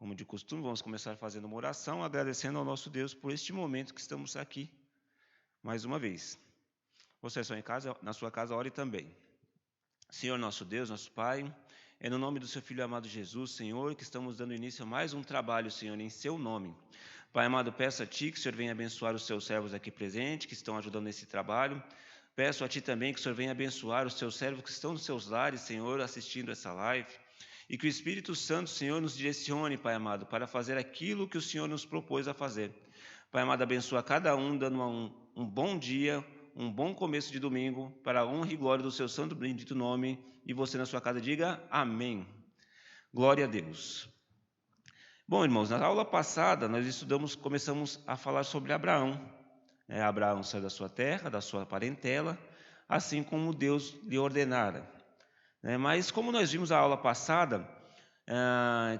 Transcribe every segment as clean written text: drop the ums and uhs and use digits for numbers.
Como de costume, vamos começar fazendo uma oração, agradecendo ao nosso Deus por este momento que estamos aqui, mais uma vez. Você só em casa, na sua casa, ore também. Senhor nosso Deus, nosso Pai, é no nome do seu Filho amado Jesus, Senhor, que estamos dando início a mais um trabalho, Senhor, em seu nome. Pai amado, peço a Ti que o Senhor venha abençoar os seus servos aqui presentes, que estão ajudando nesse trabalho. Peço a Ti também que o Senhor venha abençoar os seus servos que estão nos seus lares, Senhor, assistindo essa live. E que o Espírito Santo, Senhor, nos direcione, Pai amado, para fazer aquilo que o Senhor nos propôs a fazer. Pai amado, abençoa cada um, dando um bom dia, um bom começo de domingo, para a honra e glória do seu santo bendito nome. E você na sua casa diga amém. Glória a Deus. Bom, irmãos, na aula passada nós começamos a falar sobre Abraão. Abraão saiu da sua terra, da sua parentela, assim como Deus lhe ordenara. Mas como nós vimos na aula passada,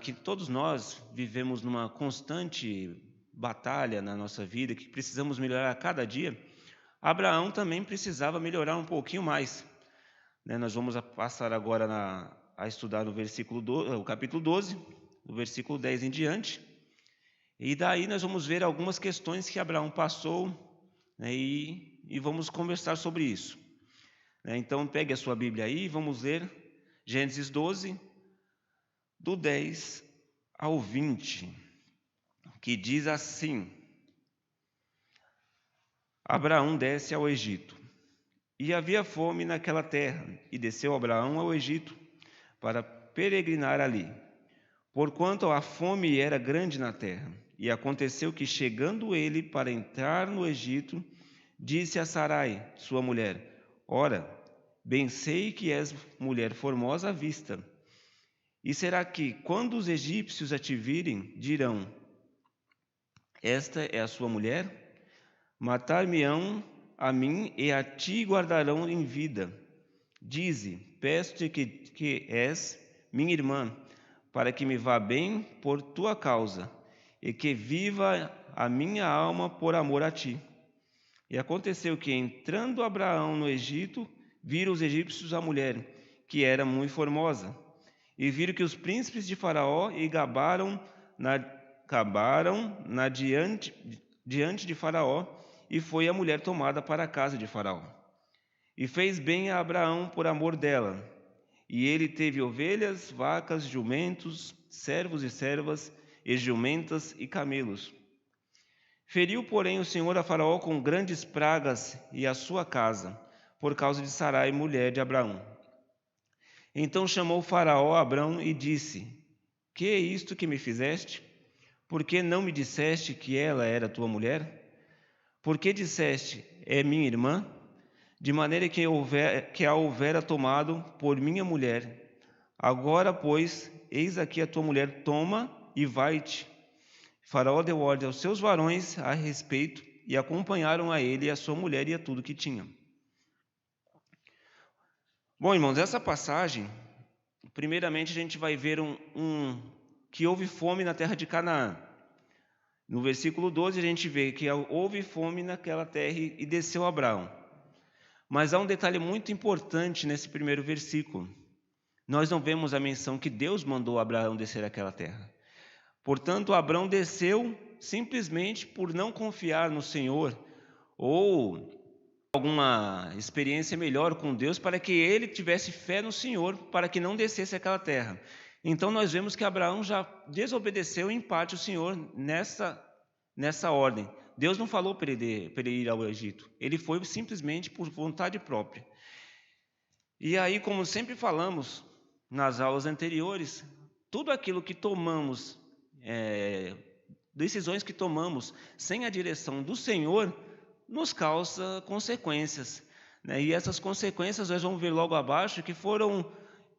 que todos nós vivemos numa constante batalha na nossa vida, que precisamos melhorar a cada dia, Abraão também precisava melhorar um pouquinho mais. Nós vamos passar agora a estudar o capítulo 12, do versículo 10 em diante, e daí nós vamos ver algumas questões que Abraão passou, e vamos conversar sobre isso. Então pegue a sua Bíblia aí e vamos ler Gênesis 12, do 10 ao 20, que diz assim: Abraão desce ao Egito. E havia fome naquela terra, e desceu Abraão ao Egito para peregrinar ali, porquanto a fome era grande na terra. E aconteceu que, chegando ele para entrar no Egito, disse a Sarai, sua mulher: Ora, bem sei que és mulher formosa à vista. E será que, quando os egípcios a te virem, dirão: Esta é a sua mulher? Matar-me-ão a mim e a ti guardarão em vida. Dize, peço-te que és minha irmã, para que me vá bem por tua causa, e que viva a minha alma por amor a ti. E aconteceu que, entrando Abraão no Egito, viram os egípcios a mulher, que era muito formosa, e viram que os príncipes de Faraó e gabaram diante de Faraó, e foi a mulher tomada para a casa de Faraó. E fez bem a Abraão por amor dela, e ele teve ovelhas, vacas, jumentos, servos e servas, e jumentas e camelos. Feriu, porém, o Senhor a Faraó com grandes pragas e a sua casa, por causa de Sarai, mulher de Abraão. Então chamou Faraó a Abraão e disse: Que é isto que me fizeste? Por que não me disseste que ela era tua mulher? Por que disseste: É minha irmã? De maneira que a houvera tomado por minha mulher. Agora, pois, eis aqui a tua mulher, toma e vai-te. Faraó deu ordem aos seus varões a respeito, e acompanharam a ele e a sua mulher e a tudo que tinha. Bom, irmãos, essa passagem, primeiramente a gente vai ver que houve fome na terra de Canaã. No versículo 12 a gente vê que houve fome naquela terra e desceu Abraão. Mas há um detalhe muito importante nesse primeiro versículo. Nós não vemos a menção que Deus mandou Abraão descer àquela terra. Portanto, Abraão desceu simplesmente por não confiar no Senhor ou alguma experiência melhor com Deus para que ele tivesse fé no Senhor, para que não descesse àquela terra. Então nós vemos que Abraão já desobedeceu em parte o Senhor nessa ordem. Deus não falou para ele ir ao Egito, ele foi simplesmente por vontade própria. E aí, como sempre falamos nas aulas anteriores, tudo aquilo que tomamos, decisões que tomamos sem a direção do Senhor, nos causa consequências, E essas consequências nós vamos ver logo abaixo, que foram,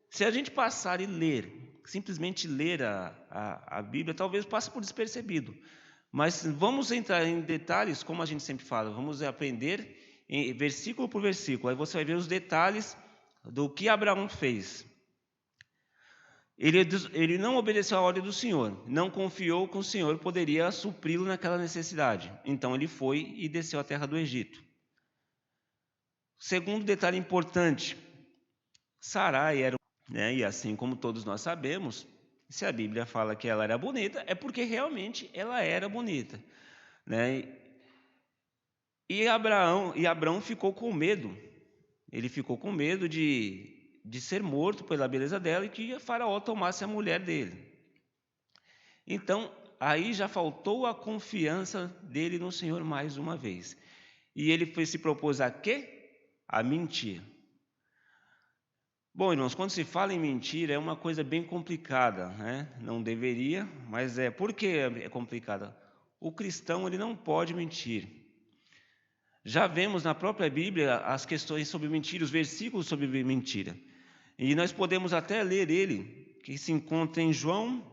se a gente passar e ler, simplesmente ler a Bíblia, talvez passe por despercebido. Mas vamos entrar em detalhes, como a gente sempre fala, vamos aprender versículo por versículo. Aí você vai ver os detalhes do que Abraão fez. Ele não obedeceu à ordem do Senhor, não confiou que o Senhor poderia supri-lo naquela necessidade. Então ele foi e desceu à terra do Egito. Segundo detalhe importante, Sarai era, e assim como todos nós sabemos, Se a Bíblia fala que ela era bonita, é porque realmente ela era bonita, né? E Abraão ficou com medo. Ele ficou com medo de ser morto pela beleza dela e que Faraó tomasse a mulher dele. Então, aí já faltou a confiança dele no Senhor mais uma vez. E ele se propôs a quê? A mentir. Bom, irmãos, quando se fala em mentira, é uma coisa bem complicada, né? Não deveria, mas é. Por que é complicada? O cristão, ele não pode mentir. Já vemos na própria Bíblia as questões sobre mentira, os versículos sobre mentira. E nós podemos até ler ele, que se encontra em João,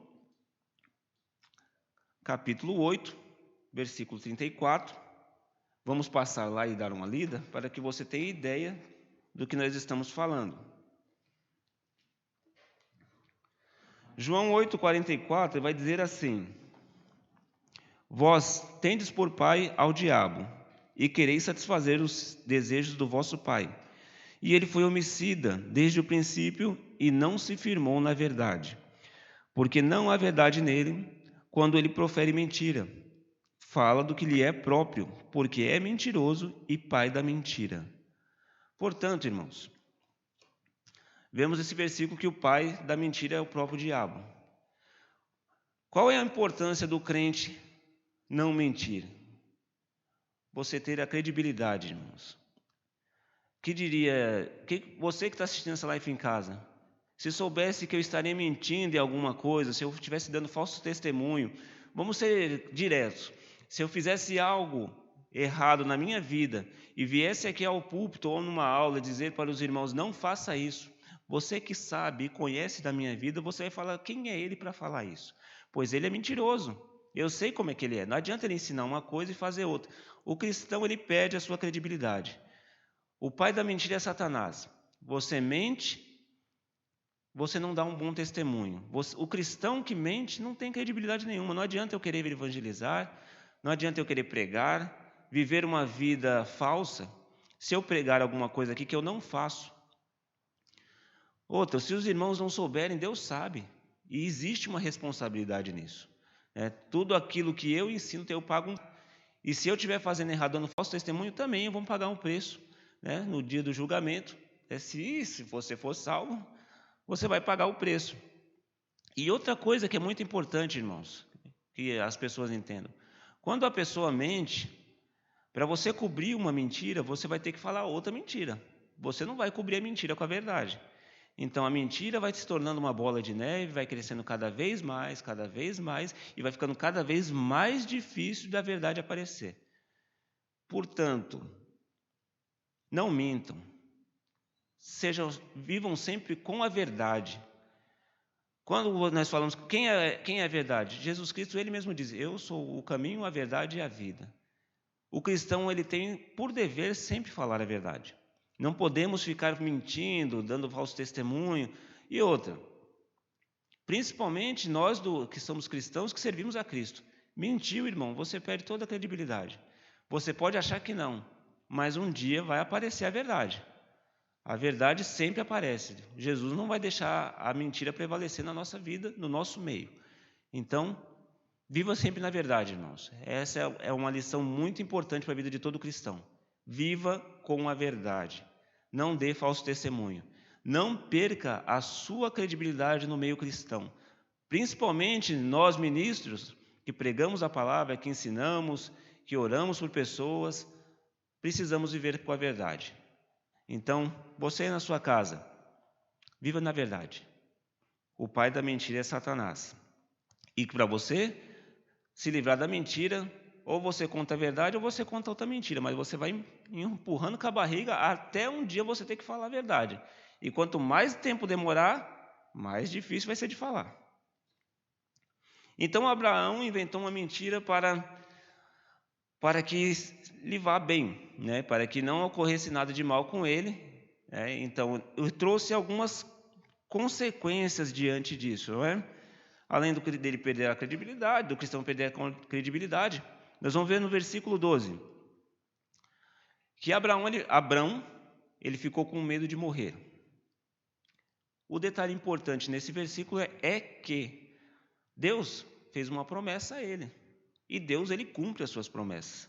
capítulo 8, versículo 34. Vamos passar lá e dar uma lida, para que você tenha ideia do que nós estamos falando. João 8,44 vai dizer assim: Vós tendes por pai ao diabo, e quereis satisfazer os desejos do vosso pai. E ele foi homicida desde o princípio e não se firmou na verdade, porque não há verdade nele quando ele profere mentira. Fala do que lhe é próprio, porque é mentiroso e pai da mentira. Portanto, irmãos, vemos esse versículo que o pai da mentira é o próprio diabo. Qual é a importância do crente não mentir? Você ter a credibilidade, irmãos. Você que está assistindo essa live em casa, se soubesse que eu estaria mentindo em alguma coisa, se eu estivesse dando falso testemunho, vamos ser diretos. Se eu fizesse algo errado na minha vida e viesse aqui ao púlpito ou numa aula dizer para os irmãos, não faça isso, você que sabe e conhece da minha vida, você vai falar, quem é ele para falar isso? Pois ele é mentiroso. Eu sei como é que ele é. Não adianta ele ensinar uma coisa e fazer outra. O cristão, ele perde a sua credibilidade. O pai da mentira é Satanás. Você mente, você não dá um bom testemunho. O cristão que mente não tem credibilidade nenhuma. Não adianta eu querer evangelizar, não adianta eu querer pregar, viver uma vida falsa, se eu pregar alguma coisa aqui que eu não faço. Outra, se os irmãos não souberem, Deus sabe. E existe uma responsabilidade nisso. Tudo aquilo que eu ensino, eu pago E se eu estiver fazendo errado, dando falso testemunho, também eu vou pagar um preço. No dia do julgamento. Se você for salvo, você vai pagar o preço. E outra coisa que é muito importante, irmãos, que as pessoas entendam. Quando a pessoa mente, para você cobrir uma mentira, você vai ter que falar outra mentira. Você não vai cobrir a mentira com a verdade. Então a mentira vai se tornando uma bola de neve, vai crescendo cada vez mais, e vai ficando cada vez mais difícil da verdade aparecer. Portanto, não mintam. Vivam sempre com a verdade. Quando nós falamos, quem é a verdade? Jesus Cristo, ele mesmo diz, eu sou o caminho, a verdade e a vida. O cristão, ele tem por dever sempre falar a verdade. Não podemos ficar mentindo, dando falso testemunho. E outra, principalmente nós que somos cristãos, que servimos a Cristo. Mentiu, irmão, você perde toda a credibilidade. Você pode achar que não, mas um dia vai aparecer a verdade. A verdade sempre aparece. Jesus não vai deixar a mentira prevalecer na nossa vida, no nosso meio. Então, viva sempre na verdade, irmãos. Essa é uma lição muito importante para a vida de todo cristão. Viva com a verdade. Não dê falso testemunho. Não perca a sua credibilidade no meio cristão. Principalmente nós ministros, que pregamos a palavra, que ensinamos, que oramos por pessoas, precisamos viver com a verdade. Então, você na sua casa, viva na verdade. O pai da mentira é Satanás. E para você se livrar da mentira, ou você conta a verdade ou você conta outra mentira, mas você vai empurrando com a barriga até um dia você ter que falar a verdade. E quanto mais tempo demorar, mais difícil vai ser de falar. Então Abraão inventou uma mentira para que lhe vá bem, para que não ocorresse nada de mal com ele. Então, eu trouxe algumas consequências diante disso. Além dele perder a credibilidade, do cristão perder a credibilidade, nós vamos ver no versículo 12, que Abraão ele ficou com medo de morrer. o detalhe importante nesse versículo é que Deus fez uma promessa a ele. E Deus, ele cumpre as suas promessas.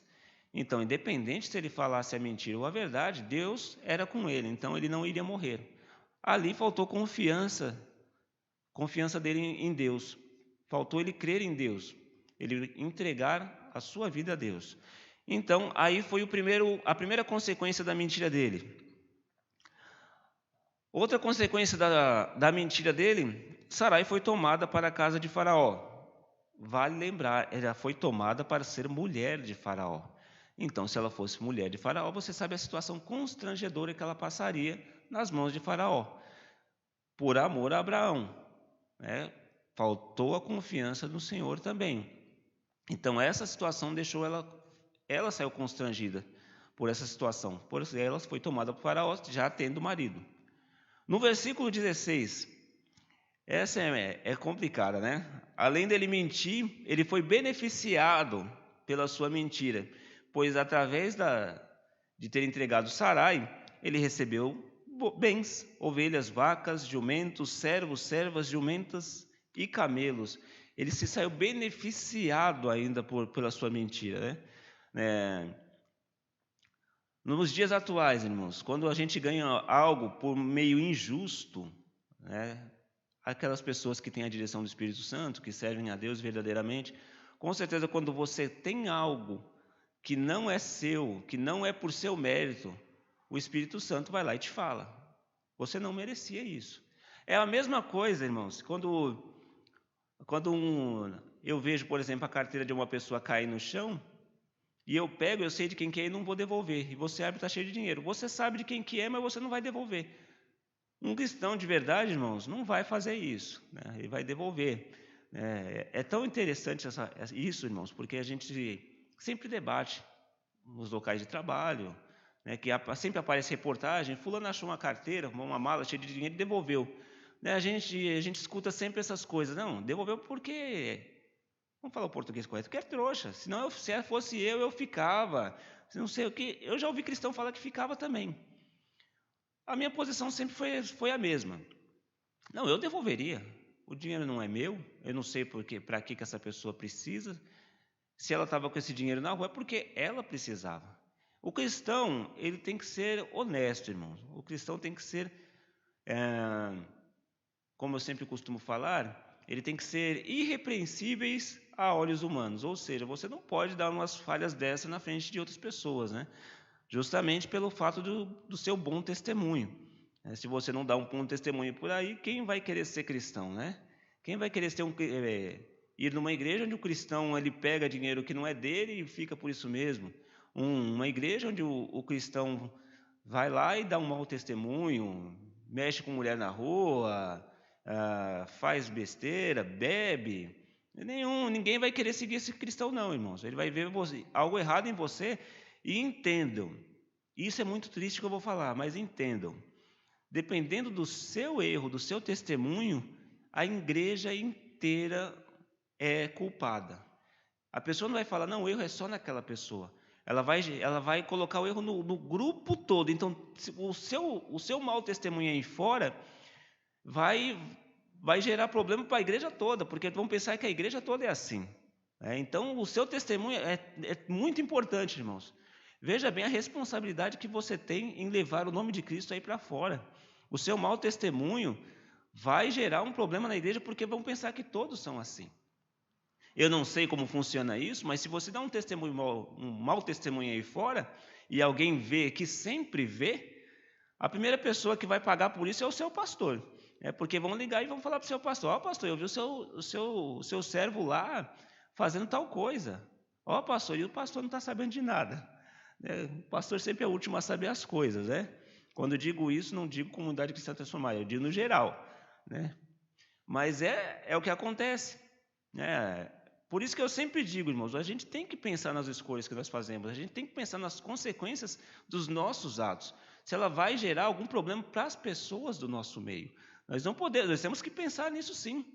Então, independente se ele falasse a mentira ou a verdade, Deus era com ele, então ele não iria morrer. Ali faltou confiança dele em Deus. Faltou ele crer em Deus, ele entregar a sua vida a Deus. Então, aí foi a primeira consequência da mentira dele. Outra consequência da mentira dele, Sarai foi tomada para a casa de Faraó. Vale lembrar, ela foi tomada para ser mulher de Faraó. Então, se ela fosse mulher de Faraó, você sabe a situação constrangedora que ela passaria nas mãos de Faraó. Por amor a Abraão, né? Faltou a confiança no Senhor também. Então, essa situação deixou ela saiu constrangida por essa situação. Por isso, ela foi tomada por Faraó, já tendo marido. No versículo 16, essa é complicada, né? Além dele mentir, ele foi beneficiado pela sua mentira, pois através de ter entregado Sarai, ele recebeu bens, ovelhas, vacas, jumentos, servos, servas, jumentas e camelos. Ele se saiu beneficiado ainda pela sua mentira, né? Nos dias atuais, irmãos, quando a gente ganha algo por meio injusto, né? Aquelas pessoas que têm a direção do Espírito Santo, que servem a Deus verdadeiramente, com certeza quando você tem algo que não é seu, que não é por seu mérito, o Espírito Santo vai lá e te fala. Você não merecia isso. É a mesma coisa, irmãos, quando eu vejo, por exemplo, a carteira de uma pessoa cair no chão, e eu pego, eu sei de quem que é e não vou devolver. E você abre e está cheio de dinheiro. Você sabe de quem que é, mas você não vai devolver. Um cristão de verdade, irmãos, não vai fazer isso, né? Ele vai devolver. É tão interessante isso, irmãos, porque a gente sempre debate nos locais de trabalho, né, que sempre aparece reportagem, fulano achou uma carteira, uma mala cheia de dinheiro e devolveu. Né, a gente escuta sempre essas coisas. Não, devolveu porque... Vamos falar o português correto, porque é trouxa. Senão, se fosse eu ficava. Não sei o que. Eu já ouvi cristão falar que ficava também. A minha posição sempre foi a mesma. Não, eu devolveria. O dinheiro não é meu. Eu não sei para que essa pessoa precisa. Se ela estava com esse dinheiro na rua, é porque ela precisava. O cristão, ele tem que ser honesto, irmãos. O cristão tem que ser, como eu sempre costumo falar, ele tem que ser irrepreensíveis a olhos humanos. Ou seja, você não pode dar umas falhas dessas na frente de outras pessoas, né? Justamente pelo fato do seu bom testemunho. Se você não dá um bom testemunho por aí, quem vai querer ser cristão, né? Quem vai querer ir numa igreja onde o cristão ele pega dinheiro que não é dele e fica por isso mesmo? Uma igreja onde o cristão vai lá e dá um mau testemunho, mexe com mulher na rua, faz besteira, bebe. Ninguém vai querer seguir esse cristão não, irmãos. Ele vai ver algo errado em você e entendam. Isso é muito triste que eu vou falar, mas entendam. Dependendo do seu erro, do seu testemunho, a igreja inteira é culpada. A pessoa não vai falar, não, o erro é só naquela pessoa. Ela vai colocar o erro no grupo todo. Então, o seu mau testemunho aí fora vai gerar problema para a igreja toda, porque vão pensar que a igreja toda é assim. Então, o seu testemunho é muito importante, irmãos. Veja bem a responsabilidade que você tem em levar o nome de Cristo aí para fora. O seu mau testemunho vai gerar um problema na igreja, porque vão pensar que todos são assim. Eu não sei como funciona isso, mas se você dá um mau testemunho aí fora, e alguém vê, que sempre vê, a primeira pessoa que vai pagar por isso é o seu pastor. Porque vão ligar e vão falar para o seu pastor, pastor, eu vi o seu servo lá fazendo tal coisa. Pastor, e o pastor não está sabendo de nada. O pastor sempre é o último a saber as coisas, né? Quando eu digo isso, não digo comunidade cristã transformada, eu digo no geral, né? Mas é o que acontece, né? Por isso que eu sempre digo, irmãos, a gente tem que pensar nas escolhas que nós fazemos, a gente tem que pensar nas consequências dos nossos atos, se ela vai gerar algum problema para as pessoas do nosso meio. Nós temos que pensar nisso sim.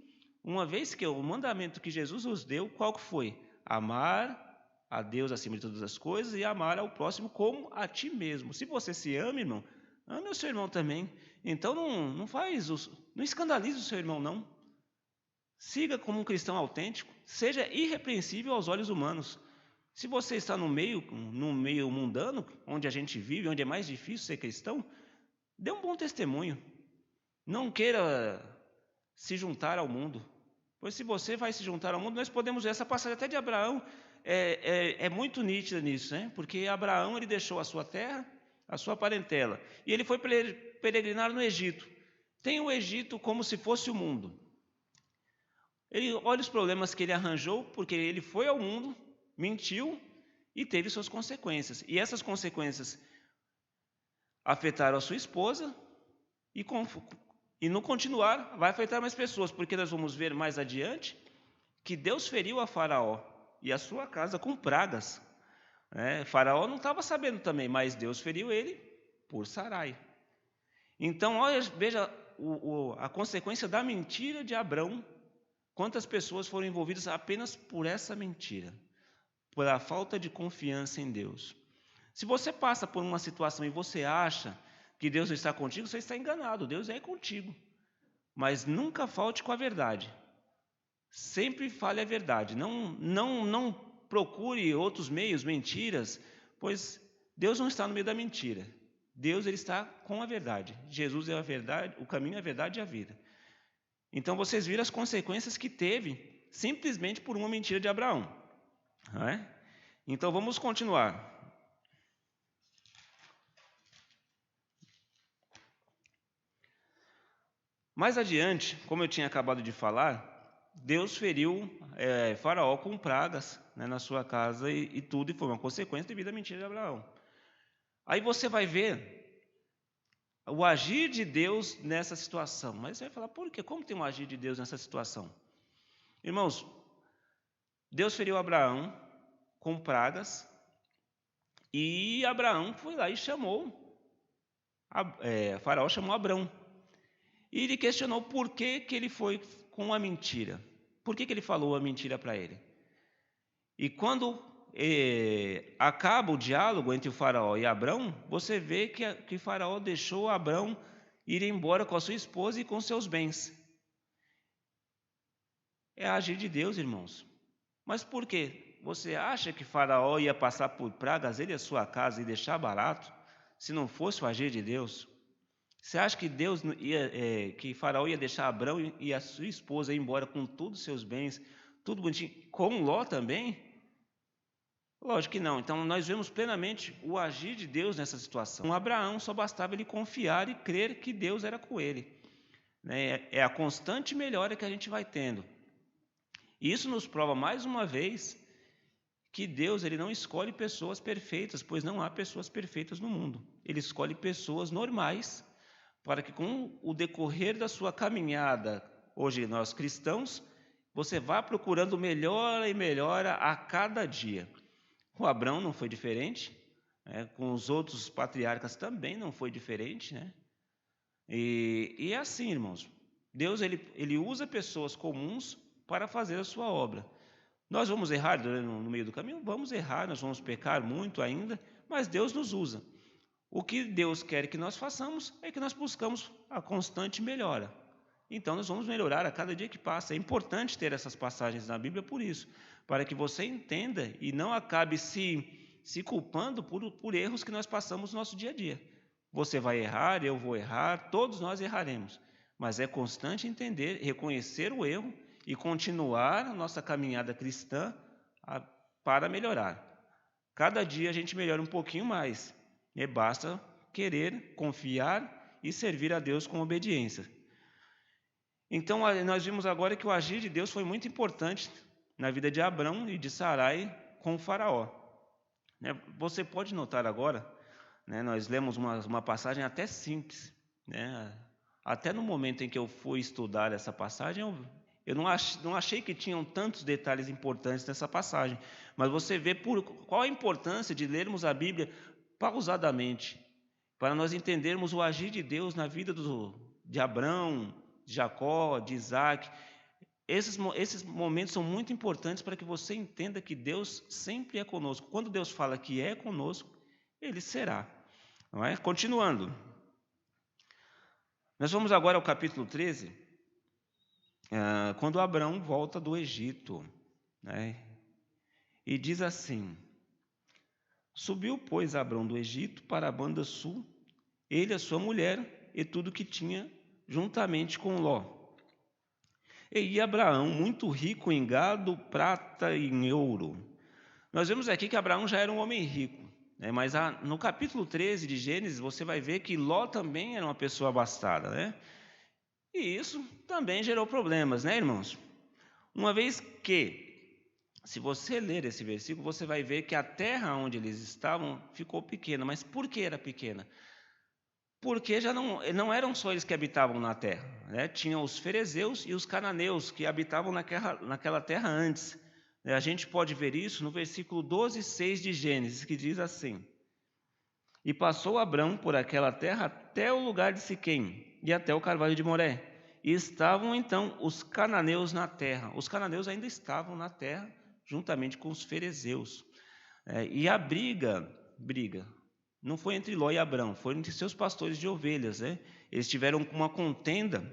Uma vez que o mandamento que Jesus nos deu, qual que foi? Amar a Deus acima de todas as coisas e amar ao próximo como a ti mesmo. Se você se ama, irmão, ame o seu irmão também. Então não faz Não escandalize o seu irmão, não. Siga como um cristão autêntico, seja irrepreensível aos olhos humanos. Se você está no meio mundano, onde a gente vive, onde é mais difícil ser cristão, dê um bom testemunho. Não queira se juntar ao mundo, pois se você vai se juntar ao mundo, nós podemos ver essa passagem até de Abraão, é muito nítida nisso, né? Porque Abraão, ele deixou a sua terra, a sua parentela, e ele foi peregrinar no Egito. Tem o Egito como se fosse o mundo. Ele olha os problemas que ele arranjou, porque ele foi ao mundo, mentiu e teve suas consequências. E essas consequências afetaram a sua esposa e no continuar vai afetar mais pessoas, porque nós vamos ver mais adiante que Deus feriu a Faraó e a sua casa com pragas. Faraó não estava sabendo também, mas Deus feriu ele por Sarai. Então, olha, veja a consequência da mentira de Abrão. Quantas pessoas foram envolvidas apenas por essa mentira, por a falta de confiança em Deus. Se você passa por uma situação e você acha que Deus está contigo, você está enganado. Deus é contigo. Mas nunca falte com a verdade. Sempre fale a verdade. Não procure outros meios, mentiras, pois Deus não está no meio da mentira. Deus, ele está com a verdade. Jesus é a verdade, o caminho, a verdade e a vida. Então vocês viram as consequências que teve simplesmente por uma mentira de Abraão. Não é? Então vamos continuar. Mais adiante, como eu tinha acabado de falar, Deus feriu Faraó com pragas, né, na sua casa e tudo, e foi uma consequência devido à mentira de Abraão. Aí você vai ver o agir de Deus nessa situação. Mas você vai falar, por quê? Como tem um agir de Deus nessa situação? Irmãos, Deus feriu Abraão com pragas e Abraão foi lá e Faraó chamou Abrão. E ele questionou por que ele foi com a mentira. Por que ele falou a mentira para ele? E quando acaba o diálogo entre o Faraó e Abrão, você vê que Faraó deixou Abrão ir embora com a sua esposa e com seus bens. É agir de Deus, irmãos. Mas por quê? Você acha que Faraó ia passar por pragas ele e a sua casa e deixar barato, se não fosse o agir de Deus? Você acha que que Faraó ia deixar Abrão e a sua esposa ir embora com todos os seus bens, tudo bonitinho, com Ló também? Lógico que não. Então nós vemos plenamente o agir de Deus nessa situação. Com Abraão só bastava ele confiar e crer que Deus era com ele. É a constante melhora que a gente vai tendo. Isso nos prova mais uma vez que Deus, ele não escolhe pessoas perfeitas, pois não há pessoas perfeitas no mundo. Ele escolhe pessoas normais, para que com o decorrer da sua caminhada, hoje nós cristãos, você vá procurando melhora e melhora a cada dia. Com Abrão não foi diferente, com os outros patriarcas também não foi diferente, né? E é assim, irmãos, Deus ele usa pessoas comuns para fazer a sua obra. Nós vamos errar no meio do caminho? Vamos errar, nós vamos pecar muito ainda, mas Deus nos usa. O que Deus quer que nós façamos é que nós buscamos a constante melhora. Então nós vamos melhorar a cada dia que passa. É importante ter essas passagens na Bíblia por isso, para que você entenda e não acabe se culpando por erros que nós passamos no nosso dia a dia. Você vai errar, eu vou errar, todos nós erraremos. Mas é constante entender, reconhecer o erro e continuar a nossa caminhada cristã para melhorar. Cada dia a gente melhora um pouquinho mais. E basta querer, confiar e servir a Deus com obediência. Então, nós vimos agora que o agir de Deus foi muito importante na vida de Abrão e de Sarai com o Faraó. Você pode notar agora, nós lemos uma passagem até simples. Até no momento em que eu fui estudar essa passagem, eu não achei que tinham tantos detalhes importantes nessa passagem. Mas você vê qual a importância de lermos a Bíblia pausadamente, para nós entendermos o agir de Deus na vida de Abrão, de Jacó, de Isaac. Esses momentos são muito importantes para que você entenda que Deus sempre é conosco. Quando Deus fala que é conosco, Ele será. Não é? Continuando. Nós vamos agora ao capítulo 13, quando Abraão volta do Egito, né? E diz assim: subiu, pois, Abraão do Egito para a banda sul, ele, a sua mulher e tudo que tinha, juntamente com Ló. E ia Abraão muito rico em gado, prata e em ouro. Nós vemos aqui que Abraão já era um homem rico, né? Mas no capítulo 13 de Gênesis, você vai ver que Ló também era uma pessoa abastada, né? E isso também gerou problemas, né, irmãos? Uma vez que, se você ler esse versículo, você vai ver que a terra onde eles estavam ficou pequena. Mas por que era pequena? Porque já não eram só eles que habitavam na terra, né? Tinham os ferezeus e os cananeus que habitavam naquela terra antes. A gente pode ver isso no versículo 12:6 de Gênesis, que diz assim: e passou Abrão por aquela terra até o lugar de Siquém e até o carvalho de Moré. E estavam então os cananeus na terra. Os cananeus ainda estavam na terra, juntamente com os ferezeus. E a briga não foi entre Ló e Abrão, foi entre seus pastores de ovelhas, né? Eles tiveram uma contenda,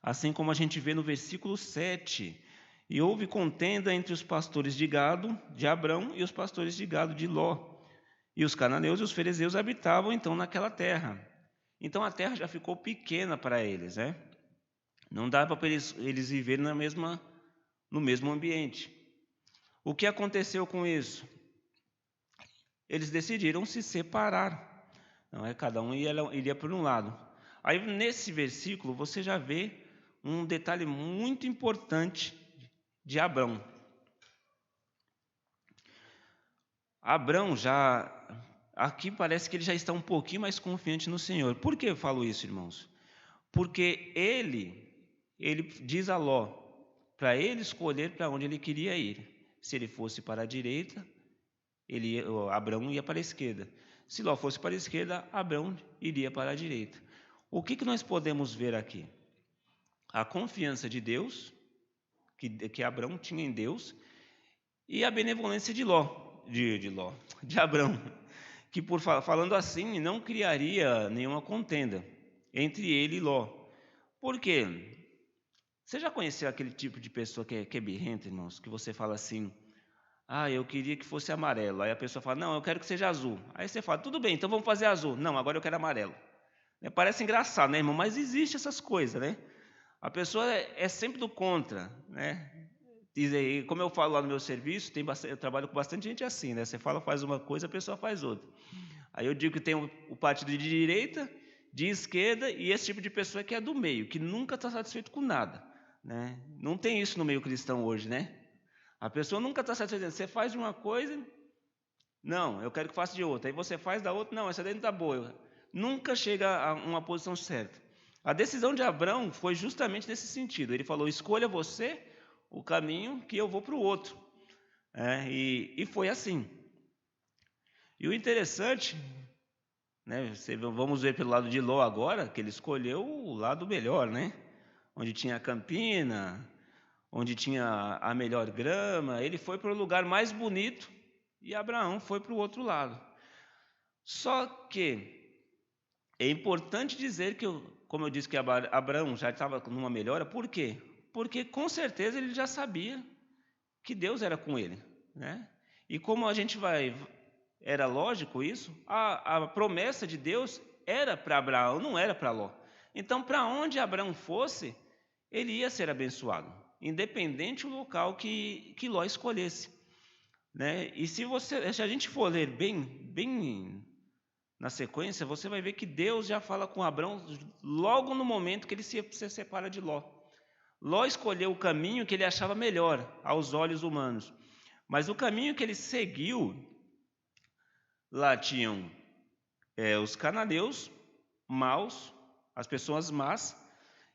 assim como a gente vê no versículo 7. E houve contenda entre os pastores de gado de Abrão e os pastores de gado de Ló. E os cananeus e os ferezeus habitavam então naquela terra. Então a terra já ficou pequena para eles, né? Não dava para eles viverem no mesmo ambiente. O que aconteceu com isso? Eles decidiram se separar. Não é? Cada um iria por um lado. Aí nesse versículo você já vê um detalhe muito importante de Abrão. Abrão aqui parece que ele já está um pouquinho mais confiante no Senhor. Por que eu falo isso, irmãos? Porque ele diz a Ló para ele escolher para onde ele queria ir. Se ele fosse para a direita, Abrão ia para a esquerda. Se Ló fosse para a esquerda, Abrão iria para a direita. O que nós podemos ver aqui? A confiança de Deus, que Abrão tinha em Deus, e a benevolência de Abrão, que falando assim não criaria nenhuma contenda entre ele e Ló. Por quê? Você já conheceu aquele tipo de pessoa que é birrenta, irmãos? Que você fala assim: eu queria que fosse amarelo. Aí a pessoa fala: não, eu quero que seja azul. Aí você fala: tudo bem, então vamos fazer azul. Não, agora eu quero amarelo. Parece engraçado, né, irmão? Mas existe essas coisas, né? A pessoa é sempre do contra, né? Diz aí, como eu falo lá no meu serviço, eu trabalho com bastante gente assim, né? Você faz uma coisa, a pessoa faz outra. Aí eu digo que tem o partido de direita, de esquerda, e esse tipo de pessoa que é do meio, que nunca está satisfeito com nada, né? Não tem isso no meio cristão hoje, né? A pessoa nunca está satisfeita. Você faz de uma coisa, não, eu quero que faça de outra. Aí você faz da outra, não, essa daí não está boa. Nunca chega a uma posição certa. A decisão de Abrão foi justamente nesse sentido. Ele falou: escolha você o caminho que eu vou para o outro. E foi assim. E o interessante, né, vamos ver pelo lado de Ló agora, que ele escolheu o lado melhor, né? Onde tinha a campina, onde tinha a melhor grama. Ele foi para o lugar mais bonito e Abraão foi para o outro lado. Só que é importante dizer que, como eu disse que Abraão já estava numa melhora, por quê? Porque com certeza ele já sabia que Deus era com ele, né? E como era lógico isso, a promessa de Deus era para Abraão, não era para Ló. Então, para onde Abraão fosse, ele ia ser abençoado, independente do local que Ló escolhesse, né? E se a gente for ler bem na sequência, você vai ver que Deus já fala com Abraão logo no momento que ele se separa de Ló. Ló escolheu o caminho que ele achava melhor aos olhos humanos. Mas o caminho que ele seguiu, lá tinham os cananeus maus, as pessoas más,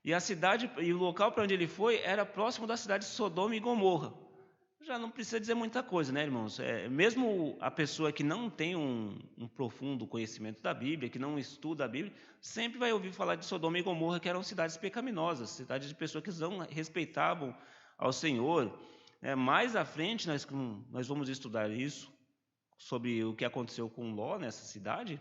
e a cidade e o local para onde ele foi era próximo da cidade de Sodoma e Gomorra. Já não precisa dizer muita coisa, né, irmãos? Mesmo a pessoa que não tem um profundo conhecimento da Bíblia, que não estuda a Bíblia, sempre vai ouvir falar de Sodoma e Gomorra, que eram cidades pecaminosas, cidades de pessoas que não respeitavam ao Senhor. Mais à frente nós vamos estudar isso, sobre o que aconteceu com Ló nessa cidade,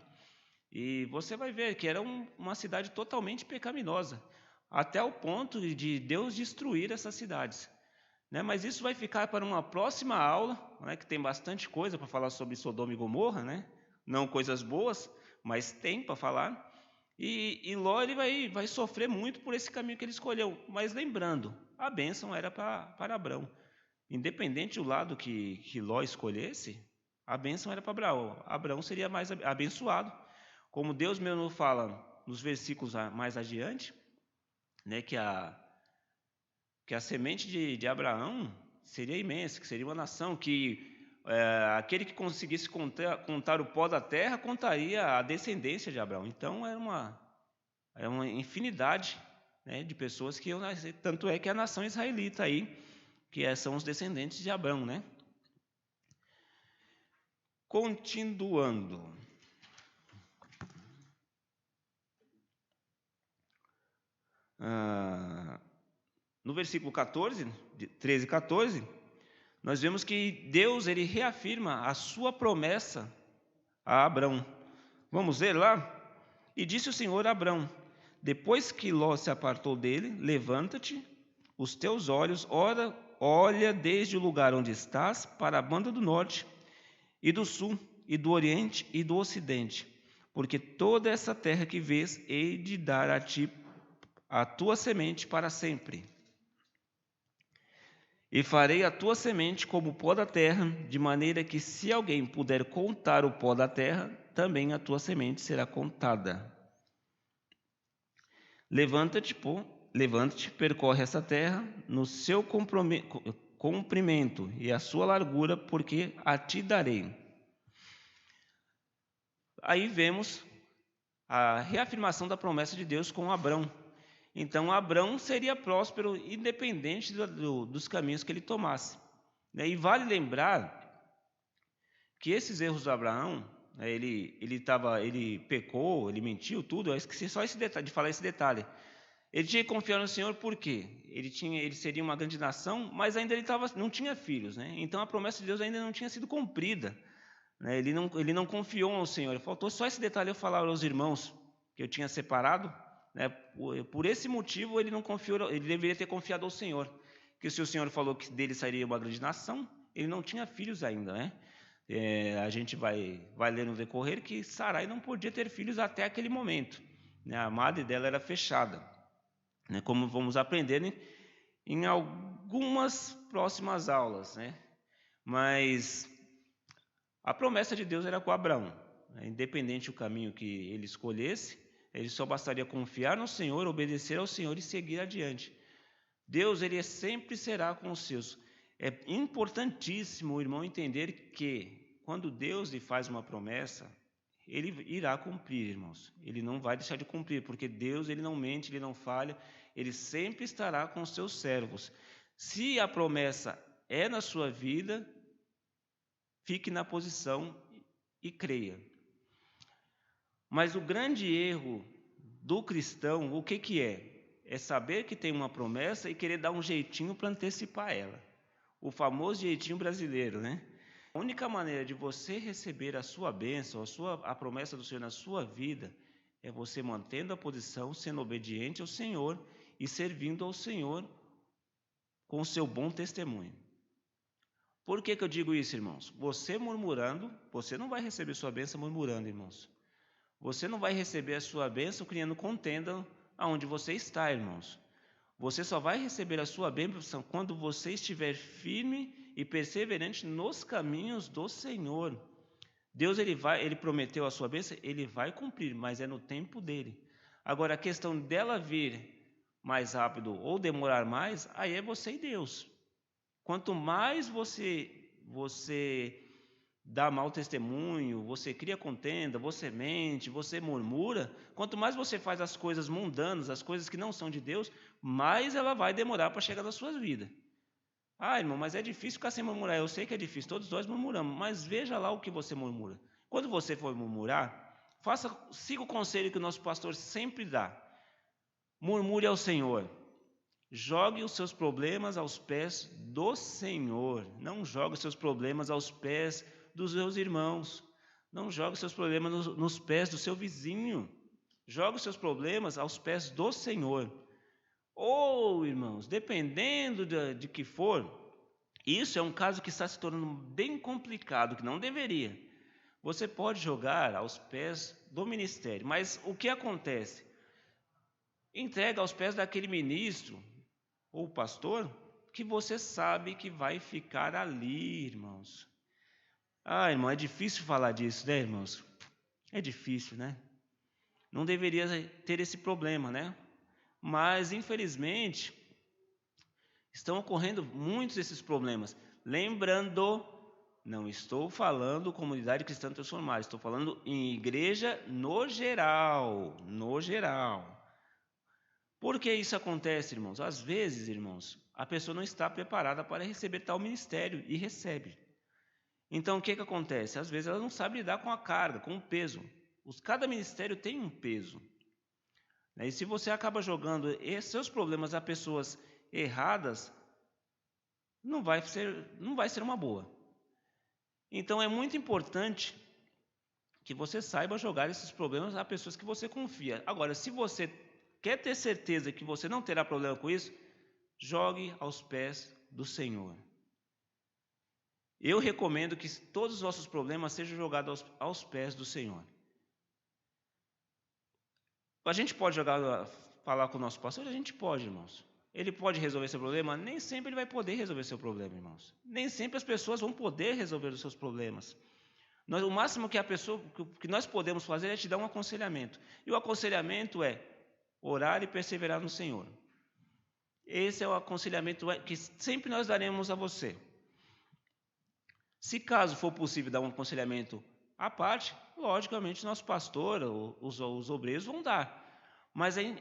E você vai ver que era uma cidade totalmente pecaminosa, até o ponto de Deus destruir essas cidades. Né? Mas isso vai ficar para uma próxima aula, né? Que tem bastante coisa para falar sobre Sodoma e Gomorra, né? Não coisas boas, mas tem para falar. E Ló ele vai sofrer muito por esse caminho que ele escolheu. Mas lembrando, a bênção era para Abrão. Independente do lado que Ló escolhesse, a bênção era para Abraão. Abraão seria mais abençoado. Como Deus mesmo fala nos versículos mais adiante, né, que a semente de Abraão seria imensa, que seria uma nação, que aquele que conseguisse contar o pó da terra, contaria a descendência de Abraão. Então, era uma infinidade, né, de pessoas que iam nascer. Tanto é que a nação israelita aí, que são os descendentes de Abraão, né? Continuando. No versículo 13 e 14, nós vemos que Deus ele reafirma a sua promessa a Abrão. Vamos ver lá? E disse o Senhor a Abrão: depois que Ló se apartou dele, levanta-te, os teus olhos, olha desde o lugar onde estás para a banda do norte e do sul e do oriente e do ocidente, porque toda essa terra que vês hei de dar a ti a tua semente para sempre. E farei a tua semente como o pó da terra, de maneira que se alguém puder contar o pó da terra, também a tua semente será contada. Levanta-te, percorre essa terra no seu comprimento e a sua largura, porque a ti darei. Aí vemos a reafirmação da promessa de Deus com Abrão. Então, Abrão seria próspero independente dos caminhos que ele tomasse. E vale lembrar que esses erros de Abraão, ele pecou, ele mentiu, tudo. Eu esqueci só de falar esse detalhe. Ele tinha que confiar no Senhor por quê? Ele seria uma grande nação, mas ainda não tinha filhos, né? Então, a promessa de Deus ainda não tinha sido cumprida. Né? Ele não confiou no Senhor. Faltou só esse detalhe eu falar aos irmãos que eu tinha separado. Né? Por esse motivo ele não confiou, ele deveria ter confiado ao Senhor, que se o Senhor falou que dele sairia uma grande nação, ele não tinha filhos ainda, né? A gente vai ler no decorrer que Sarai não podia ter filhos até aquele momento, né? A madre dela era fechada, né? Como vamos aprender em algumas próximas aulas, né? Mas a promessa de Deus era com Abraão, né? Independente do caminho que ele escolhesse, ele só bastaria confiar no Senhor, obedecer ao Senhor e seguir adiante. Deus, ele sempre será com os seus. É importantíssimo o irmão entender que, quando Deus lhe faz uma promessa, ele irá cumprir, irmãos. Ele não vai deixar de cumprir, porque Deus, ele não mente, ele não falha, ele sempre estará com os seus servos. Se a promessa é na sua vida, fique na posição e creia. Mas o grande erro do cristão, o que é? É saber que tem uma promessa e querer dar um jeitinho para antecipar ela. O famoso jeitinho brasileiro, né? A única maneira de você receber a sua bênção, a promessa do Senhor na sua vida, é você mantendo a posição, sendo obediente ao Senhor e servindo ao Senhor com o seu bom testemunho. Por que eu digo isso, irmãos? Você murmurando, você não vai receber sua bênção murmurando, irmãos. Você não vai receber a sua bênção criando contenda aonde você está, irmãos. Você só vai receber a sua bênção quando você estiver firme e perseverante nos caminhos do Senhor. Deus ele prometeu a sua bênção, ele vai cumprir, mas é no tempo dele. Agora, a questão dela vir mais rápido ou demorar mais, aí é você e Deus. Quanto mais você dá mau testemunho, você cria contenda, você mente, você murmura, quanto mais você faz as coisas mundanas, as coisas que não são de Deus, mais ela vai demorar para chegar na sua vida. Ah, irmão, mas é difícil ficar sem murmurar. Eu sei que é difícil, todos nós murmuramos, mas veja lá o que você murmura. Quando você for murmurar, siga o conselho que o nosso pastor sempre dá. Murmure ao Senhor. Jogue os seus problemas aos pés do Senhor. Não jogue os seus problemas aos pés dos seus irmãos. Não jogue os seus problemas nos pés do seu vizinho. Jogue os seus problemas aos pés do Senhor. Ou, irmãos, dependendo de que for, isso é um caso que está se tornando bem complicado, que não deveria. Você pode jogar aos pés do ministério, mas o que acontece? Entrega aos pés daquele ministro ou pastor que você sabe que vai ficar ali, irmãos. Ah, irmão, é difícil falar disso, né, irmãos? É difícil, né? Não deveria ter esse problema, né? Mas, infelizmente, estão ocorrendo muitos desses problemas. Lembrando, não estou falando comunidade cristã transformada, estou falando em igreja no geral, no geral. Por que isso acontece, irmãos? Às vezes, irmãos, a pessoa não está preparada para receber tal ministério e recebe. Então, o que acontece? Às vezes ela não sabe lidar com a carga, com o peso. Cada ministério tem um peso. E se você acaba jogando seus problemas a pessoas erradas, não vai ser uma boa. Então, é muito importante que você saiba jogar esses problemas a pessoas que você confia. Agora, se você quer ter certeza que você não terá problema com isso, jogue aos pés do Senhor. Eu recomendo que todos os nossos problemas sejam jogados aos pés do Senhor. A gente pode falar com o nosso pastor? A gente pode, irmãos. Ele pode resolver seu problema? Nem sempre ele vai poder resolver seu problema, irmãos. Nem sempre as pessoas vão poder resolver os seus problemas. O máximo que nós podemos fazer é te dar um aconselhamento. E o aconselhamento é orar e perseverar no Senhor. Esse é o aconselhamento que sempre nós daremos a você. Se caso for possível dar um aconselhamento à parte, logicamente nosso pastor, os obreiros vão dar. Mas é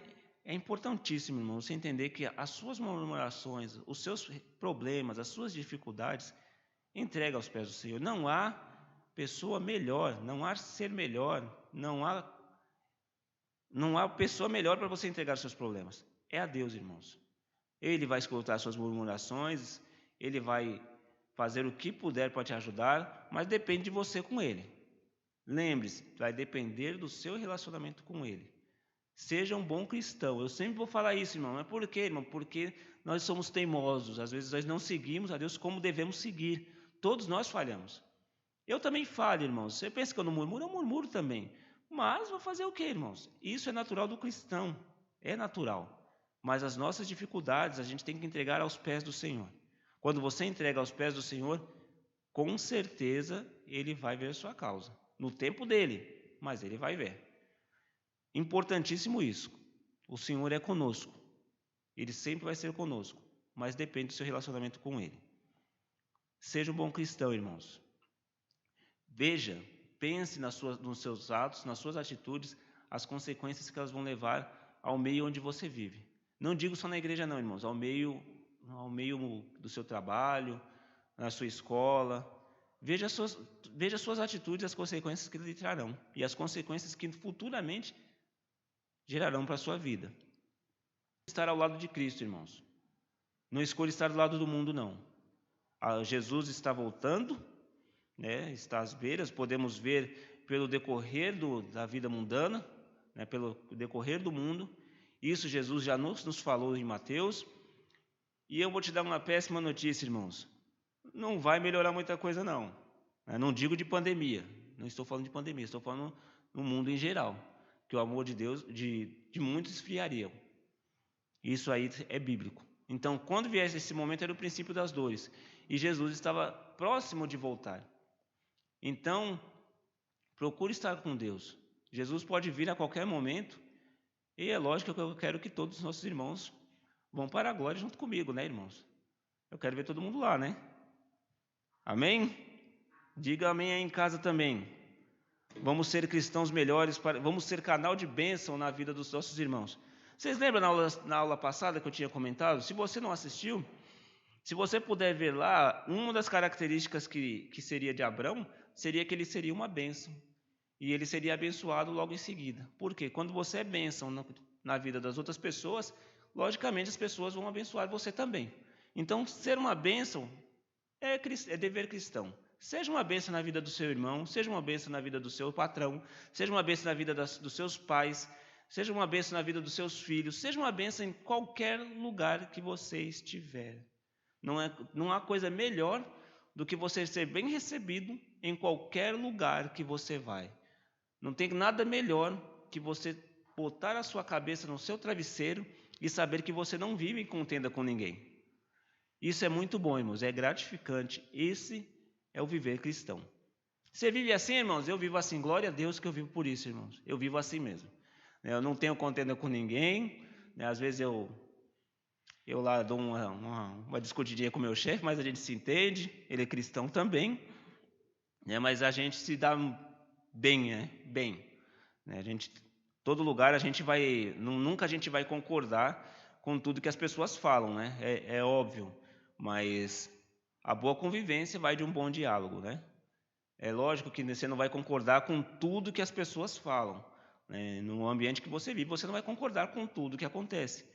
importantíssimo, irmão, você entender que as suas murmurações, os seus problemas, as suas dificuldades, entrega aos pés do Senhor. Não há pessoa melhor, não há ser melhor, não há pessoa melhor para você entregar os seus problemas. É a Deus, irmãos. Ele vai escutar as suas murmurações, Ele vai fazer o que puder para te ajudar, mas depende de você com Ele. Lembre-se, vai depender do seu relacionamento com Ele. Seja um bom cristão. Eu sempre vou falar isso, irmão. Mas por quê, irmão? Porque nós somos teimosos. Às vezes nós não seguimos a Deus como devemos seguir. Todos nós falhamos. Eu também falho, irmãos. Você pensa que eu não murmuro? Eu murmuro também. Mas vou fazer o quê, irmãos? Isso é natural do cristão. É natural. Mas as nossas dificuldades a gente tem que entregar aos pés do Senhor. Quando você entrega aos pés do Senhor, com certeza Ele vai ver a sua causa. No tempo dele, mas Ele vai ver. Importantíssimo isso. O Senhor é conosco. Ele sempre vai ser conosco. Mas depende do seu relacionamento com Ele. Seja um bom cristão, irmãos. Veja, pense nos seus atos, nas suas atitudes, as consequências que elas vão levar ao meio onde você vive. Não digo só na igreja não, irmãos. Ao meio do seu trabalho, na sua escola. Veja suas atitudes, as consequências que lhe trarão. E as consequências que futuramente gerarão para a sua vida. Estar ao lado de Cristo, irmãos. Não escolha estar do lado do mundo, não. Jesus está voltando, né? Está às beiras, podemos ver pelo decorrer da vida mundana, né? Pelo decorrer do mundo. Isso Jesus já nos falou em Mateus. E eu vou te dar uma péssima notícia, irmãos. Não vai melhorar muita coisa, não. Eu não digo de pandemia. Não estou falando de pandemia, estou falando no mundo em geral. Que o amor de Deus, de muitos esfriaria. Isso aí é bíblico. Então, quando viesse esse momento, era o princípio das dores. E Jesus estava próximo de voltar. Então, procure estar com Deus. Jesus pode vir a qualquer momento. E é lógico que eu quero que todos os nossos irmãos vão para a glória junto comigo, né, irmãos? Eu quero ver todo mundo lá, né? Amém? Diga amém aí em casa também. Vamos ser cristãos melhores, vamos ser canal de bênção na vida dos nossos irmãos. Vocês lembram na aula passada que eu tinha comentado? Se você não assistiu, se você puder ver lá, uma das características que seria de Abraão, seria que ele seria uma bênção. E ele seria abençoado logo em seguida. Por quê? Quando você é bênção na vida das outras pessoas, logicamente as pessoas vão abençoar você também. Então, ser uma bênção é dever cristão. Seja uma bênção na vida do seu irmão, seja uma bênção na vida do seu patrão, seja uma bênção na vida dos seus pais, seja uma bênção na vida dos seus filhos, seja uma bênção em qualquer lugar que você estiver. Não há coisa melhor do que você ser bem recebido em qualquer lugar que você vai. Não tem nada melhor que você botar a sua cabeça no seu travesseiro e saber que você não vive em contenda com ninguém. Isso é muito bom, irmãos, é gratificante. Esse é o viver cristão. Você vive assim, irmãos? Eu vivo assim. Glória a Deus que eu vivo por isso, irmãos. Eu vivo assim mesmo. Eu não tenho contenda com ninguém. Às vezes eu lá dou uma discutidinha com o meu chefe, mas a gente se entende. Ele é cristão também. Mas a gente se dá bem, bem. Todo lugar a gente vai... Nunca a gente vai concordar com tudo que as pessoas falam, né? É óbvio. Mas a boa convivência vai de um bom diálogo, né? É lógico que você não vai concordar com tudo que as pessoas falam. No ambiente que você vive, você não vai concordar com tudo que acontece.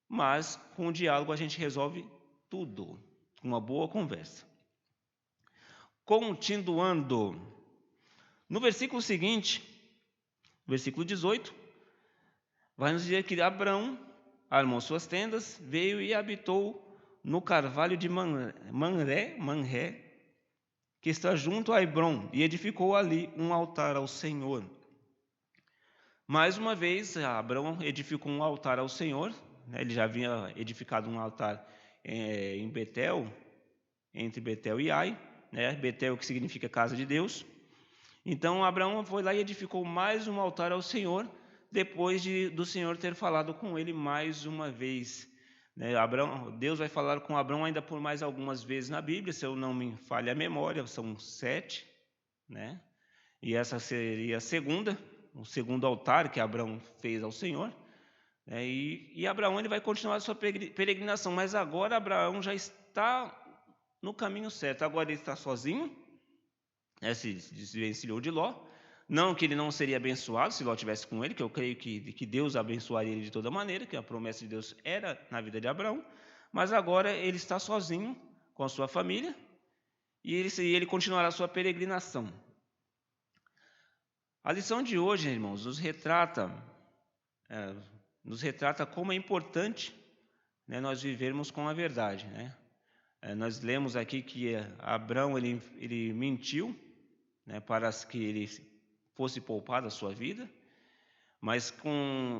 Mas com o diálogo a gente resolve tudo. Com uma boa conversa. Continuando. No versículo seguinte, versículo 18, vai nos dizer que Abrão armou suas tendas, veio e habitou no carvalho de Manré, que está junto a Hebrom, e edificou ali um altar ao Senhor. Mais uma vez, Abrão edificou um altar ao Senhor. Ele já havia edificado um altar em Betel, entre Betel e Ai, Betel, que significa casa de Deus. Então, Abraão foi lá e edificou mais um altar ao Senhor, depois do Senhor ter falado com ele mais uma vez. Deus vai falar com Abraão ainda por mais algumas vezes na Bíblia, se eu não me falha a memória, são 7, e essa seria a segunda, o segundo altar que Abraão fez ao Senhor. E Abraão ele vai continuar a sua peregrinação, mas agora Abraão já está no caminho certo. Agora ele está sozinho, se desvencilhou de Ló. Não que ele não seria abençoado se Ló estivesse com ele, que eu creio que Deus abençoaria ele de toda maneira, que a promessa de Deus era na vida de Abraão, mas agora ele está sozinho com a sua família e ele continuará a sua peregrinação. A lição de hoje, irmãos, nos retrata como é importante nós vivermos com a verdade. Nós lemos aqui que Abrão ele mentiu para que ele fosse poupado a sua vida, mas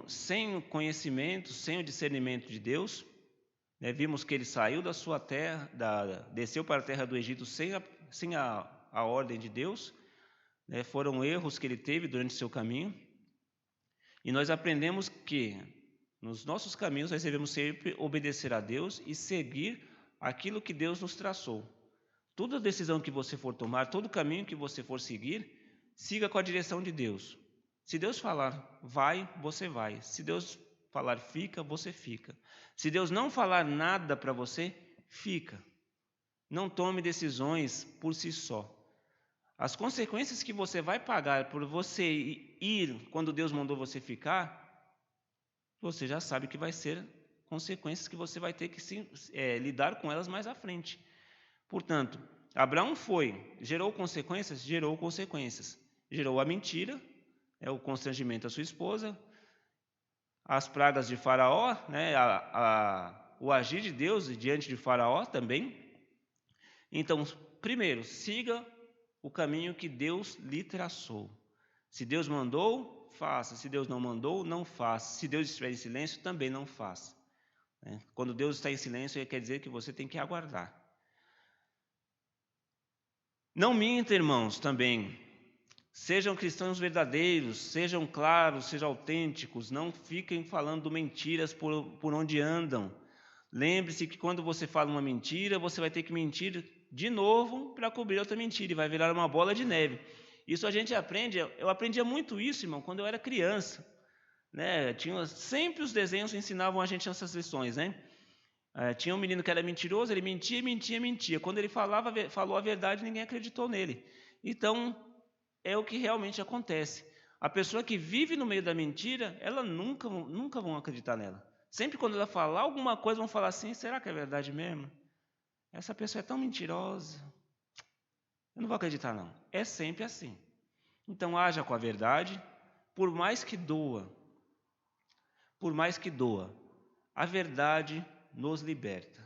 sem o conhecimento, sem o discernimento de Deus, vimos que ele saiu da sua terra, desceu para a terra do Egito sem a ordem de Deus. Foram erros que ele teve durante seu caminho, e nós aprendemos que nos nossos caminhos nós devemos sempre obedecer a Deus e seguir aquilo que Deus nos traçou. Toda decisão que você for tomar, todo caminho que você for seguir, siga com a direção de Deus. Se Deus falar vai, você vai. Se Deus falar fica, você fica. Se Deus não falar nada para você, fica. Não tome decisões por si só. As consequências que você vai pagar por você ir quando Deus mandou você ficar, você já sabe que vai ser consequências que você vai ter que lidar com elas mais à frente. Portanto, Abraão gerou consequências? Gerou consequências. Gerou a mentira, o constrangimento à sua esposa, as pragas de Faraó, o agir de Deus diante de Faraó também. Então, primeiro, siga o caminho que Deus lhe traçou. Se Deus mandou, faça. Se Deus não mandou, não faça. Se Deus estiver em silêncio, também não faça. Quando Deus está em silêncio, quer dizer que você tem que aguardar. Não minta, irmãos, também. Sejam cristãos verdadeiros, sejam claros, sejam autênticos. Não fiquem falando mentiras por onde andam. Lembre-se que quando você fala uma mentira, você vai ter que mentir de novo para cobrir outra mentira, e vai virar uma bola de neve. Isso a gente aprende, eu aprendia muito isso, irmão, quando eu era criança. Sempre os desenhos ensinavam a gente essas lições, tinha um menino que era mentiroso, ele mentia. Quando ele falou a verdade, ninguém acreditou nele. Então, é o que realmente acontece. A pessoa que vive no meio da mentira, ela nunca vão acreditar nela. Sempre quando ela falar alguma coisa, vão falar assim, será que é verdade mesmo? Essa pessoa é tão mentirosa. Eu não vou acreditar, não. É sempre assim. Então, haja com a verdade, por mais que doa, a verdade nos liberta.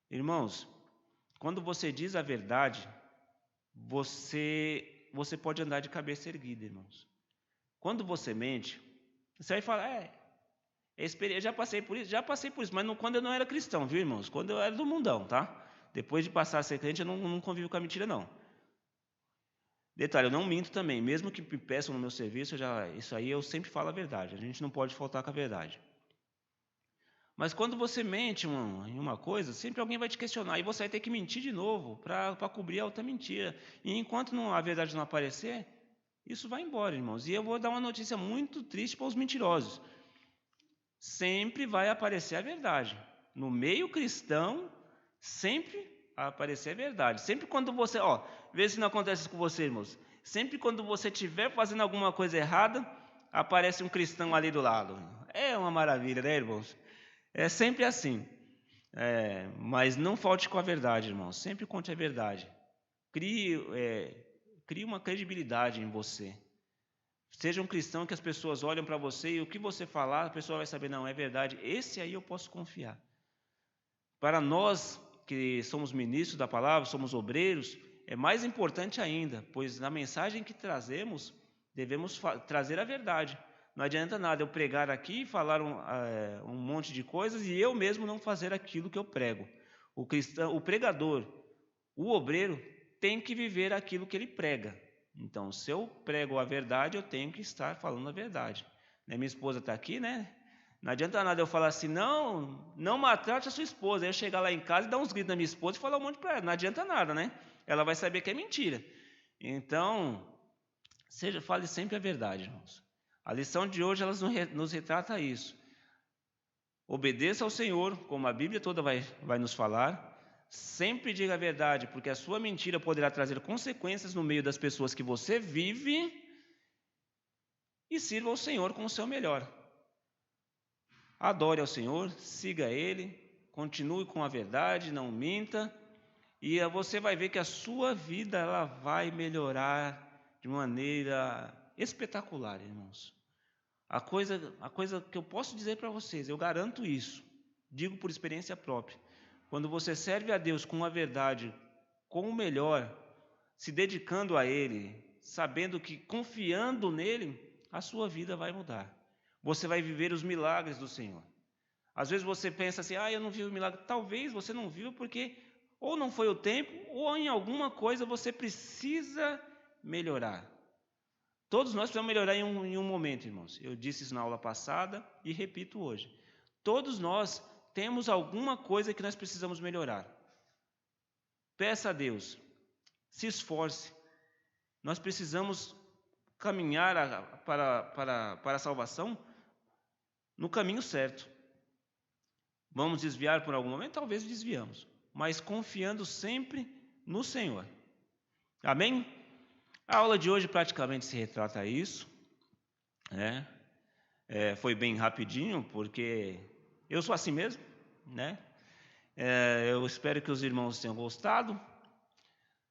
Irmãos, quando você diz a verdade, você pode andar de cabeça erguida, irmãos. Quando você mente, você vai falar, eu já passei por isso, mas não, quando eu não era cristão, viu, irmãos? Quando eu era do mundão, tá? Depois de passar a ser crente, eu não convivo com a mentira, não. Detalhe, eu não minto também, mesmo que me peçam no meu serviço, isso aí eu sempre falo a verdade, a gente não pode faltar com a verdade. Mas quando você mente em uma coisa, sempre alguém vai te questionar, e você vai ter que mentir de novo para cobrir a outra mentira. E enquanto a verdade não aparecer, isso vai embora, irmãos. E eu vou dar uma notícia muito triste para os mentirosos. Sempre vai aparecer a verdade. No meio cristão, sempre vai aparecer a verdade. Sempre quando você, vê se não acontece isso com você, irmãos. Sempre quando você estiver fazendo alguma coisa errada, aparece um cristão ali do lado. É uma maravilha, né, irmãos? É sempre assim. Mas não falte com a verdade, irmãos. Sempre conte a verdade. Crie uma credibilidade em você. Seja um cristão que as pessoas olham para você e o que você falar, a pessoa vai saber, não, é verdade, esse aí eu posso confiar. Para nós que somos ministros da palavra, somos obreiros, é mais importante ainda, pois na mensagem que trazemos, devemos trazer a verdade. Não adianta nada eu pregar aqui, falar um monte de coisas e eu mesmo não fazer aquilo que eu prego. O cristão, o pregador, o obreiro tem que viver aquilo que ele prega. Então, se eu prego a verdade, eu tenho que estar falando a verdade. Minha esposa está aqui, né? Não adianta nada eu falar assim, não maltrate a sua esposa. Aí eu chegar lá em casa e dar uns gritos na minha esposa e falar um monte para ela. Não adianta nada, né? Ela vai saber que é mentira. Então, fale sempre a verdade, irmãos. A lição de hoje, ela nos retrata isso. Obedeça ao Senhor, como a Bíblia toda vai nos falar. Sempre diga a verdade, porque a sua mentira poderá trazer consequências no meio das pessoas que você vive. E sirva ao Senhor com o seu melhor. Adore ao Senhor, siga Ele, continue com a verdade, não minta. E você vai ver que a sua vida ela vai melhorar de maneira espetacular, irmãos. A coisa que eu posso dizer para vocês, eu garanto isso, digo por experiência própria. Quando você serve a Deus com a verdade, com o melhor, se dedicando a Ele, sabendo que confiando nele, a sua vida vai mudar. Você vai viver os milagres do Senhor. Às vezes você pensa assim, eu não vi o milagre. Talvez você não viu porque ou não foi o tempo, ou em alguma coisa você precisa melhorar. Todos nós precisamos melhorar em um momento, irmãos. Eu disse isso na aula passada e repito hoje. Todos nós temos alguma coisa que nós precisamos melhorar. Peça a Deus, se esforce. Nós precisamos caminhar para a salvação no caminho certo. Vamos desviar por algum momento? Talvez desviamos, mas confiando sempre no Senhor. Amém? A aula de hoje praticamente se retrata isso, né? Foi bem rapidinho, porque eu sou assim mesmo, né? Eu espero que os irmãos tenham gostado.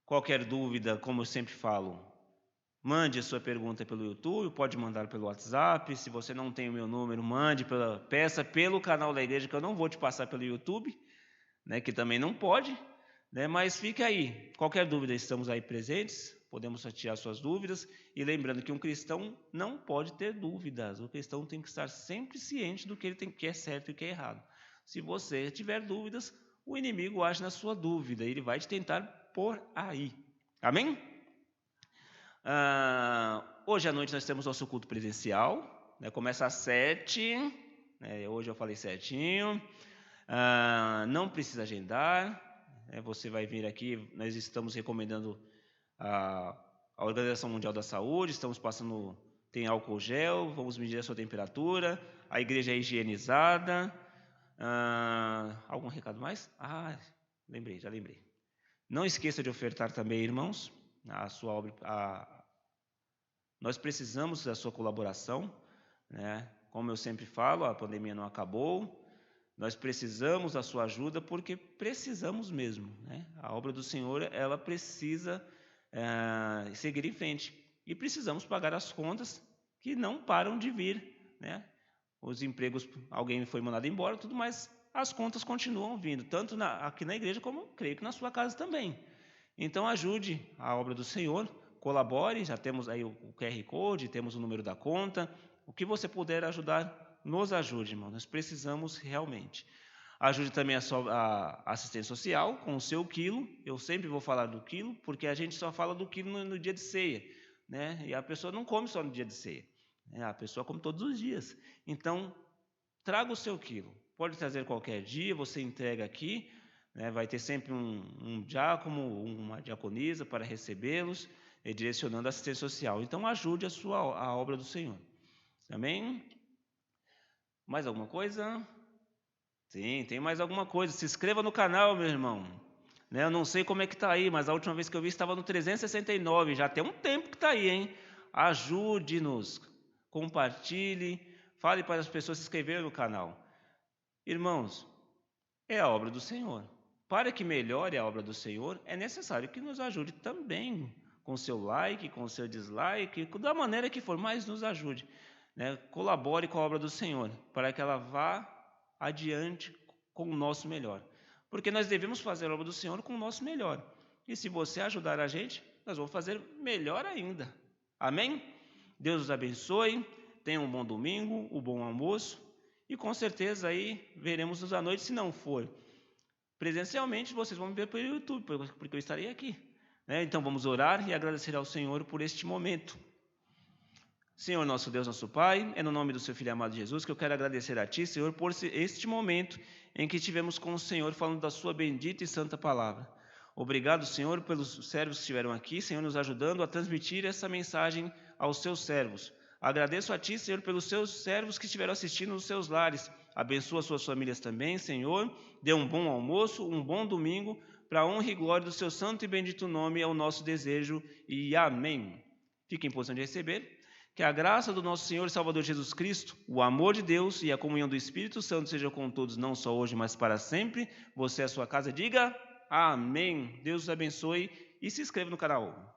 Qualquer dúvida, como eu sempre falo, mande a sua pergunta pelo YouTube, pode mandar pelo WhatsApp. Se você não tem o meu número, peça pelo canal da igreja, que eu não vou te passar pelo YouTube, né? Que também não pode, né? Mas fique aí. Qualquer dúvida, estamos aí presentes. Podemos tirar suas dúvidas. E lembrando que um cristão não pode ter dúvidas. O cristão tem que estar sempre ciente do que que é certo e o que é errado. Se você tiver dúvidas, o inimigo age na sua dúvida. Ele vai te tentar por aí. Amém? Hoje à noite nós temos nosso culto presencial. Né? Começa às 7. Hoje eu falei certinho. Não precisa agendar. Você vai vir aqui. Nós estamos recomendando a Organização Mundial da Saúde, tem álcool gel, vamos medir a sua temperatura, a igreja é higienizada. Algum recado mais? Já lembrei. Não esqueça de ofertar também, irmãos, a sua obra. Nós precisamos da sua colaboração, né? Como eu sempre falo, a pandemia não acabou. Nós precisamos da sua ajuda porque precisamos mesmo, né? A obra do Senhor, ela precisa seguir em frente. E precisamos pagar as contas que não param de vir, né? Os empregos, alguém foi mandado embora, tudo, mas as contas continuam vindo, tanto aqui na igreja como creio que na sua casa também. Então ajude a obra do Senhor, colabore, já temos aí o QR Code, temos o número da conta, o que você puder ajudar, nos ajude, irmão, nós precisamos realmente. Ajude também a assistência social com o seu quilo, eu sempre vou falar do quilo, porque a gente só fala do quilo no dia de ceia, né? E a pessoa não come só no dia de ceia, né? A pessoa come todos os dias. Então, traga o seu quilo, pode trazer qualquer dia, você entrega aqui, né? Vai ter sempre um diácono, uma diaconisa para recebê-los, direcionando a assistência social. Então, ajude a obra do Senhor. Amém? Mais alguma coisa? Sim, tem mais alguma coisa. Se inscreva no canal, meu irmão. Né? Eu não sei como é que está aí, mas a última vez que eu vi estava no 369. Já tem um tempo que está aí, hein? Ajude-nos. Compartilhe. Fale para as pessoas se inscreverem no canal. Irmãos, é a obra do Senhor. Para que melhore a obra do Senhor, é necessário que nos ajude também. Com seu like, com seu dislike, da maneira que for, mas nos ajude. Né? Colabore com a obra do Senhor, para que ela vá adiante com o nosso melhor. Porque nós devemos fazer a obra do Senhor com o nosso melhor. E se você ajudar a gente, nós vamos fazer melhor ainda. Amém? Deus os abençoe. Tenham um bom domingo, um bom almoço. E com certeza aí veremos-nos à noite. Se não for presencialmente, vocês vão me ver pelo YouTube, porque eu estarei aqui. Né? Então vamos orar e agradecer ao Senhor por este momento. Senhor, nosso Deus, nosso Pai, é no nome do seu Filho amado Jesus que eu quero agradecer a Ti, Senhor, por este momento em que estivemos com o Senhor falando da Sua bendita e santa palavra. Obrigado, Senhor, pelos servos que estiveram aqui, Senhor, nos ajudando a transmitir essa mensagem aos seus servos. Agradeço a Ti, Senhor, pelos seus servos que estiveram assistindo nos seus lares. Abençoa suas famílias também, Senhor. Dê um bom almoço, um bom domingo, para a honra e glória do seu santo e bendito nome é o nosso desejo. E amém. Fique em posição de receber. Que a graça do nosso Senhor e Salvador Jesus Cristo, o amor de Deus e a comunhão do Espírito Santo seja com todos, não só hoje, mas para sempre. Você e a sua casa, diga amém. Deus os abençoe e se inscreva no canal.